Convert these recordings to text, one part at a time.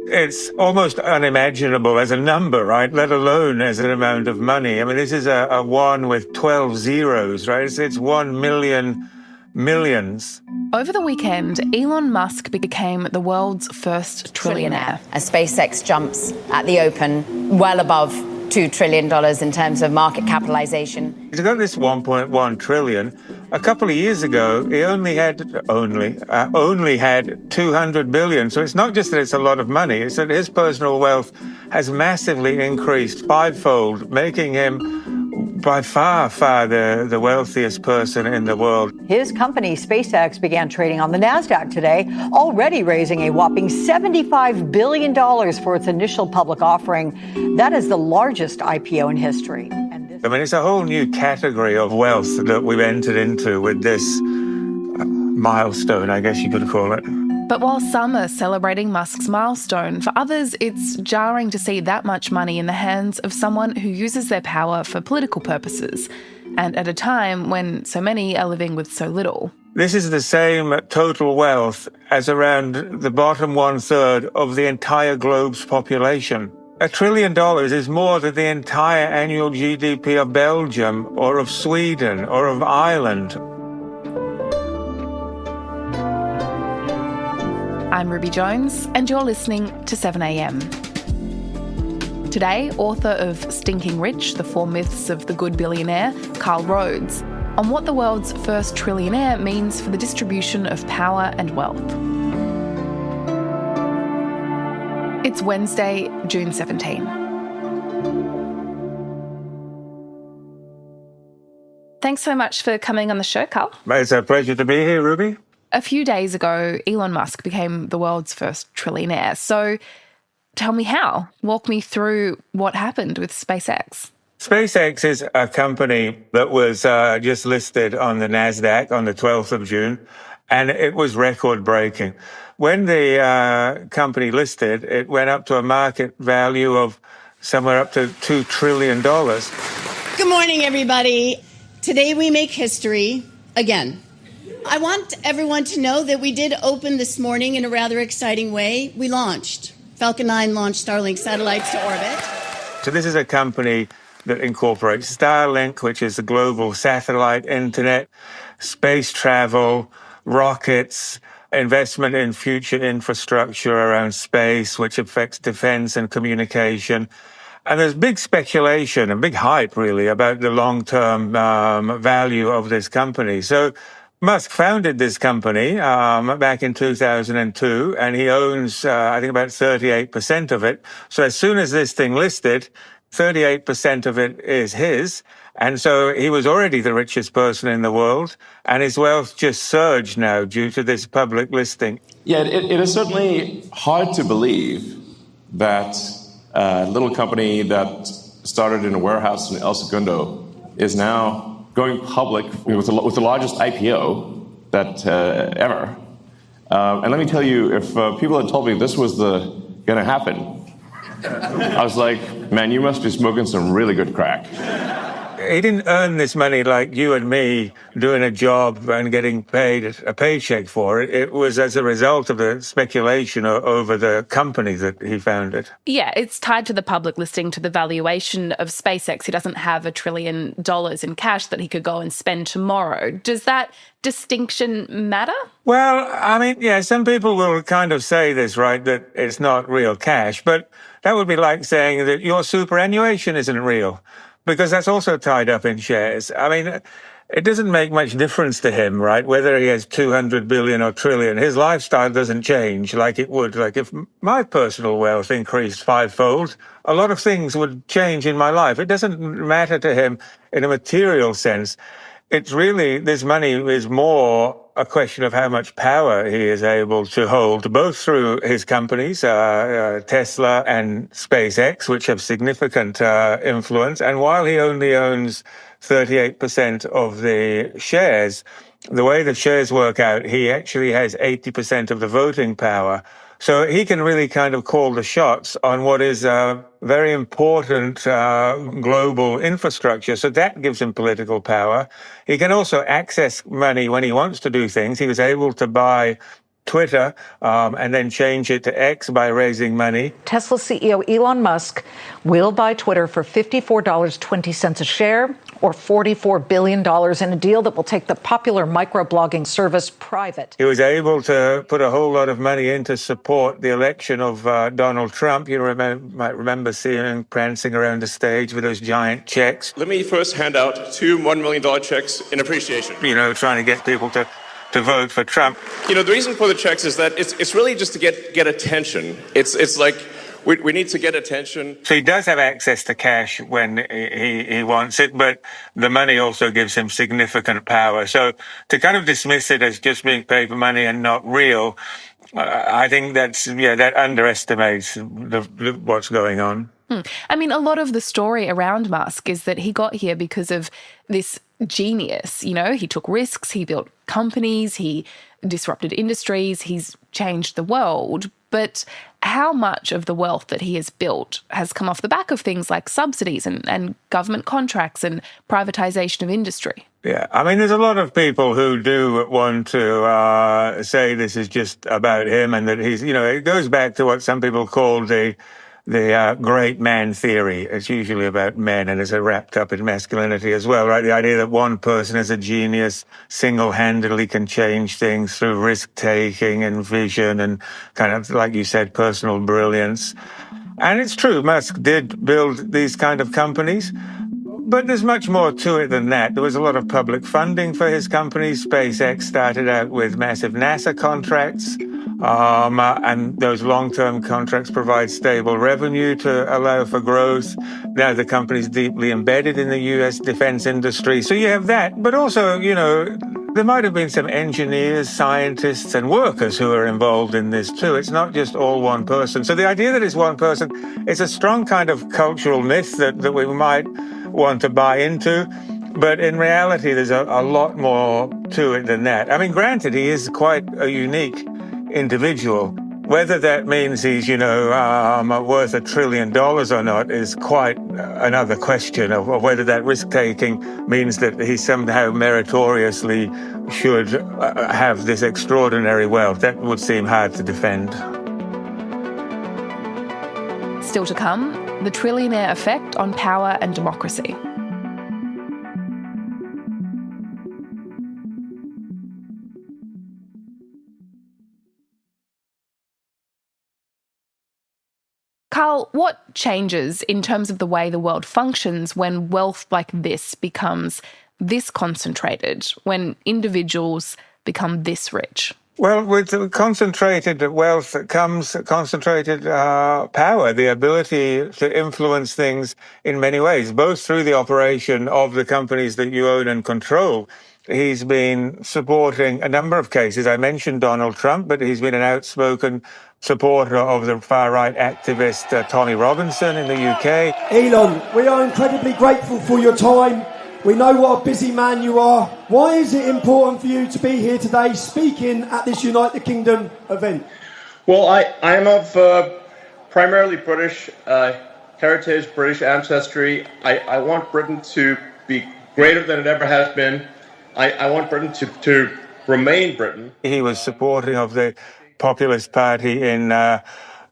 It's almost unimaginable as a number, right? Let alone as an amount of money. I mean, this is a one with 12 zeros, right? It's 1 million millions. Over the weekend, Elon Musk became the world's first trillionaire. As SpaceX jumps at the open well above $2 trillion in terms of market capitalization. He's got this 1.1 trillion. A couple of years ago, he only had 200 billion. So it's not just that it's a lot of money, it's that his personal wealth has massively increased fivefold, making him by far the wealthiest person in the world. His company, SpaceX, began trading on the NASDAQ today, already raising a whopping $75 billion for its initial public offering. That is the largest IPO in history. I mean, it's a whole new category of wealth that we've entered into with this milestone, I guess you could call it. But while some are celebrating Musk's milestone, for others it's jarring to see that much money in the hands of someone who uses their power for political purposes, and at a time when so many are living with so little. This is the same total wealth as around the bottom 1/3 of the entire globe's population. $1 trillion is more than the entire annual GDP of Belgium or of Sweden or of Ireland. I'm Ruby Jones, and you're listening to 7am. Today, author of Stinking Rich, The 4 Myths of the Good Billionaire, Rhodes, on what the world's first trillionaire means for the distribution of power and wealth. It's Wednesday, June 17. Thanks so much for coming on the show, Carl. It's a pleasure to be here, Ruby. A few days ago, Elon Musk became the world's first trillionaire. So tell me how. Walk me through what happened with SpaceX. SpaceX is a company that was just listed on the NASDAQ on the 12th of June, and it was record-breaking. When the company listed, it went up to a market value of somewhere up to $2 trillion. Good morning, everybody. Today we make history again. I want everyone to know that we did open this morning in a rather exciting way. We launched. Falcon 9 launched Starlink satellites to orbit. So this is a company that incorporates Starlink, which is the global satellite internet, space travel, rockets, investment in future infrastructure around space, which affects defense and communication. And there's big speculation and big hype, really, about the long-term value of this company. So Musk founded this company back in 2002, and he owns, I think, about 38% of it. So as soon as this thing listed, 38% of it is his. And so he was already the richest person in the world, and his wealth just surged now due to this public listing. Yeah, it is certainly hard to believe that a little company that started in a warehouse in El Segundo is now going public with the largest IPO that ever. And let me tell you, if people had told me this was going to happen, I was like, man, you must be smoking some really good crack. He didn't earn this money like you and me doing a job and getting paid a paycheck for it. It was as a result of the speculation over the company that he founded. Yeah, it's tied to the public listing, to the valuation of SpaceX. He doesn't have $1 trillion in cash that he could go and spend tomorrow. Does that distinction matter? Well, I mean, yeah, some people will kind of say this, right, that it's not real cash, but that would be like saying that your superannuation isn't real, because that's also tied up in shares. I mean, it doesn't make much difference to him, right, whether he has 200 billion or trillion. His lifestyle doesn't change like it would. Like if my personal wealth increased fivefold, a lot of things would change in my life. It doesn't matter to him in a material sense. It's really, this money is more a question of how much power he is able to hold, both through his companies, Tesla and SpaceX, which have significant influence. And while he only owns 38% of the shares, the way the shares work out, he actually has 80% of the voting power. So he can really kind of call the shots on what is a very important global infrastructure. So that gives him political power. He can also access money when he wants to do things. He was able to buy Twitter, and then change it to X by raising money. Tesla CEO Elon Musk will buy Twitter for $54.20 a share, or $44 billion in a deal that will take the popular microblogging service private. He was able to put a whole lot of money in to support the election of Donald Trump. You might remember seeing him prancing around the stage with those giant checks. Let me first hand out 2 $1 million checks in appreciation. Trying to get people to vote for Trump. The reason for the checks is that it's really just to get attention. It's like we need to get attention. So he does have access to cash when he wants it, but the money also gives him significant power. So to kind of dismiss it as just being paper money and not real, I think that underestimates what's going on. I mean, a lot of the story around Musk is that he got here because of this genius. He took risks, he built companies, he disrupted industries, he's changed the world. But how much of the wealth that he has built has come off the back of things like subsidies and government contracts and privatization of industry? Yeah, I mean, there's a lot of people who do want to say this is just about him and that he's, it goes back to what some people call the great man theory. It's usually about men and is wrapped up in masculinity as well, right? The idea that one person is a genius, single-handedly can change things through risk-taking and vision and kind of, like you said, personal brilliance. And it's true, Musk did build these kind of companies, but there's much more to it than that. There was a lot of public funding for his companies. SpaceX started out with massive NASA contracts. And those long-term contracts provide stable revenue to allow for growth. Now the company's deeply embedded in the U.S. defense industry. So you have that. But also, there might have been some engineers, scientists, and workers who are involved in this too. It's not just all one person. So the idea that it's one person is a strong kind of cultural myth that we might want to buy into. But in reality, there's a lot more to it than that. I mean, granted, he is quite a unique individual. Whether that means he's, worth $1 trillion or not is quite another question of whether that risk-taking means that he somehow meritoriously should have this extraordinary wealth. That would seem hard to defend. Still to come, the trillionaire effect on power and democracy. Carl, what changes in terms of the way the world functions when wealth like this becomes this concentrated, when individuals become this rich? Well, with concentrated wealth comes concentrated power, the ability to influence things in many ways, both through the operation of the companies that you own and control. He's been supporting a number of cases. I mentioned Donald Trump, but he's been an outspoken supporter of the far-right activist Tommy Robinson in the UK. Elon, we are incredibly grateful for your time. We know what a busy man you are. Why is it important for you to be here today speaking at this Unite the Kingdom event? Well, I am of primarily British heritage, British ancestry. I want Britain to be greater than it ever has been. I want Britain to remain Britain. He was supporting of the Populist Party in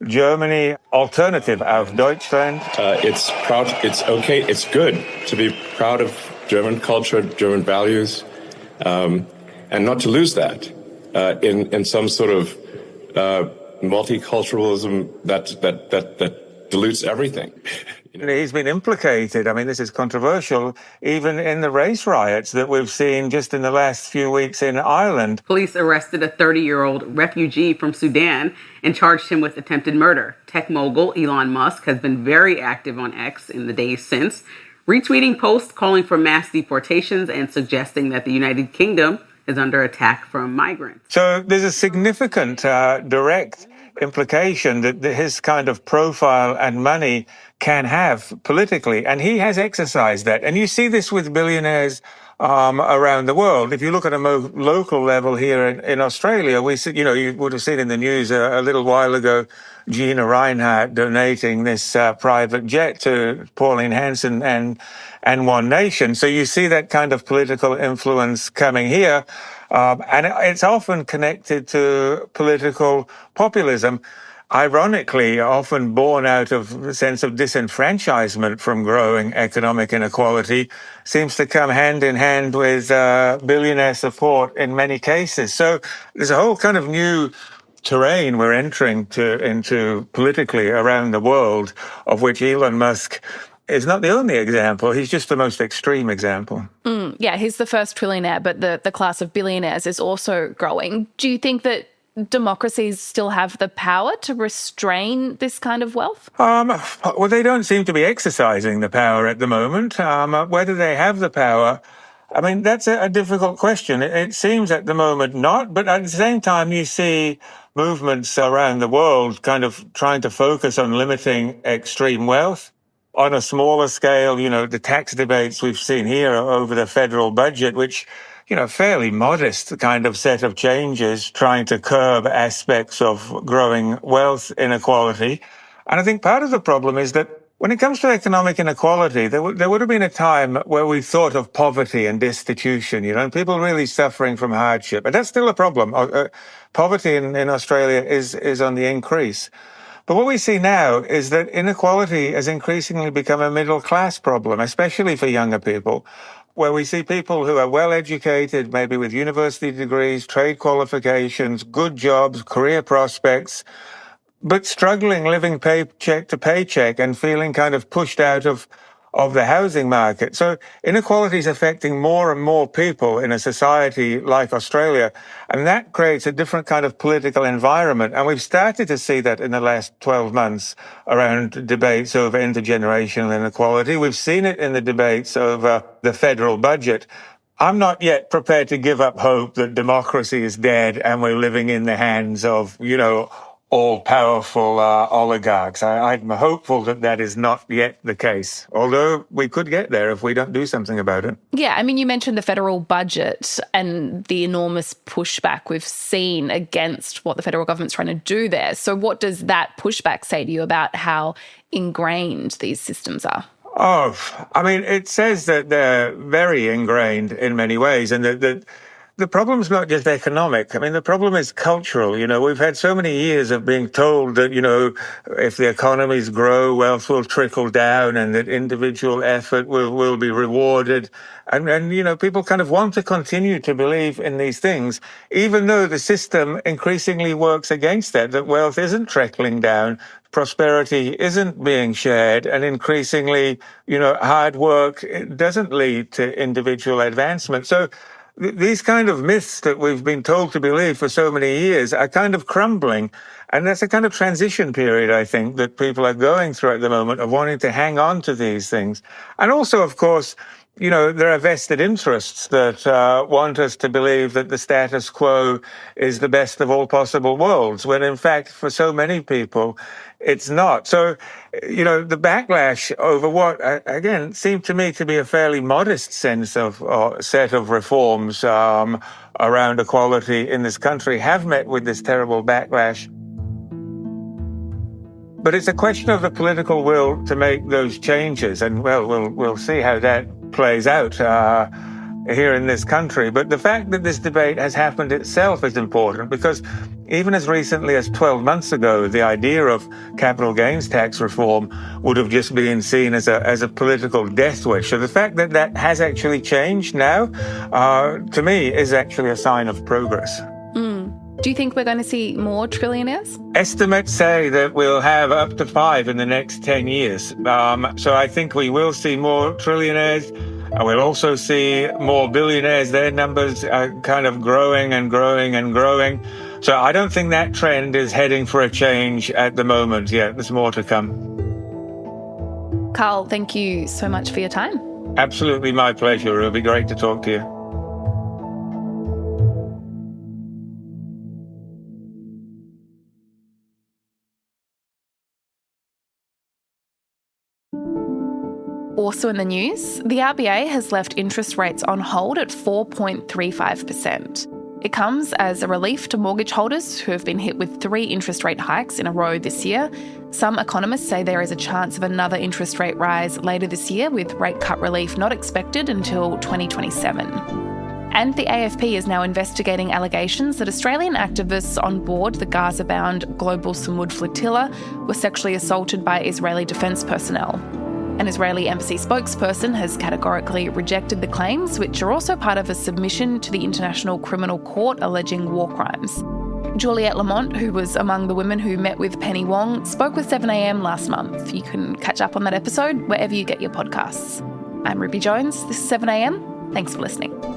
Germany, Alternative auf Deutschland. It's proud. It's okay. It's good to be proud of German culture, German values, and not to lose that in some sort of multiculturalism that dilutes everything. He's been implicated. I mean, this is controversial, even in the race riots that we've seen just in the last few weeks in Ireland. Police arrested a 30-year-old refugee from Sudan and charged him with attempted murder. Tech mogul Elon Musk has been very active on X in the days since, retweeting posts calling for mass deportations and suggesting that the United Kingdom is under attack from migrants. So there's a significant direct implication that his kind of profile and money can have politically, and he has exercised that. And you see this with billionaires around the world. If you look at a more local level here in Australia, we see, you would have seen in the news a little while ago, Gina Rinehart donating this private jet to Pauline Hanson and One Nation. So you see that kind of political influence coming here. And it's often connected to political populism, ironically often born out of a sense of disenfranchisement from growing economic inequality, seems to come hand in hand with billionaire support in many cases. So there's a whole kind of new terrain we're entering into politically around the world, of which Elon Musk is not the only example. He's just the most extreme example. Yeah, he's the first trillionaire, but the class of billionaires is also growing. Do you think that democracies still have the power to restrain this kind of wealth? Well, they don't seem to be exercising the power at the moment. Whether they have the power, I mean, that's a difficult question. It seems at the moment not, but at the same time, you see movements around the world kind of trying to focus on limiting extreme wealth. On a smaller scale, the tax debates we've seen here over the federal budget, which, fairly modest kind of set of changes trying to curb aspects of growing wealth inequality. And I think part of the problem is that when it comes to economic inequality, there would have been a time where we thought of poverty and destitution, and people really suffering from hardship. And that's still a problem. Poverty in Australia is on the increase. But what we see now is that inequality has increasingly become a middle-class problem, especially for younger people, where we see people who are well-educated, maybe with university degrees, trade qualifications, good jobs, career prospects, but struggling living paycheck to paycheck and feeling kind of pushed out of the housing market. So inequality is affecting more and more people in a society like Australia, and that creates a different kind of political environment. And we've started to see that in the last 12 months around debates over intergenerational inequality. We've seen it in the debates over the federal budget. I'm not yet prepared to give up hope that democracy is dead and we're living in the hands of, all-powerful oligarchs. I'm hopeful that is not yet the case, although we could get there if we don't do something about it. Yeah, I mean, you mentioned the federal budget and the enormous pushback we've seen against what the federal government's trying to do there. So what does that pushback say to you about how ingrained these systems are? Oh, I mean, it says that they're very ingrained in many ways, and that the problem's not just economic. I mean, the problem is cultural. We've had so many years of being told that, if the economies grow, wealth will trickle down and that individual effort will be rewarded. And people kind of want to continue to believe in these things, even though the system increasingly works against that wealth isn't trickling down, prosperity isn't being shared, and increasingly, hard work doesn't lead to individual advancement. So these kind of myths that we've been told to believe for so many years are kind of crumbling. And that's a kind of transition period, I think, that people are going through at the moment of wanting to hang on to these things. And also, of course, there are vested interests that want us to believe that the status quo is the best of all possible worlds, when in fact, for so many people, it's not. So, the backlash over what, again, seemed to me to be a fairly modest set of reforms around equality in this country have met with this terrible backlash. But it's a question of the political will to make those changes, and we'll see how that plays out here in this country. But the fact that this debate has happened itself is important, because even as recently as 12 months ago, the idea of capital gains tax reform would have just been seen as a political death wish. So the fact that that has actually changed now, to me, is actually a sign of progress. Do you think we're going to see more trillionaires? Estimates say that we'll have up to 5 in the next 10 years. So I think we will see more trillionaires. We'll also see more billionaires. Their numbers are kind of growing and growing and growing. So I don't think that trend is heading for a change at the moment yet. There's more to come. Carl, thank you so much for your time. Absolutely my pleasure. It'll be great to talk to you. Also in the news, the RBA has left interest rates on hold at 4.35%. It comes as a relief to mortgage holders who have been hit with 3 interest rate hikes in a row this year. Some economists say there is a chance of another interest rate rise later this year, with rate cut relief not expected until 2027. And the AFP is now investigating allegations that Australian activists on board the Gaza-bound Global Samud flotilla were sexually assaulted by Israeli defence personnel. An Israeli embassy spokesperson has categorically rejected the claims, which are also part of a submission to the International Criminal Court alleging war crimes. Juliette Lamont, who was among the women who met with Penny Wong, spoke with 7am last month. You can catch up on that episode wherever you get your podcasts. I'm Ruby Jones. This is 7am. Thanks for listening.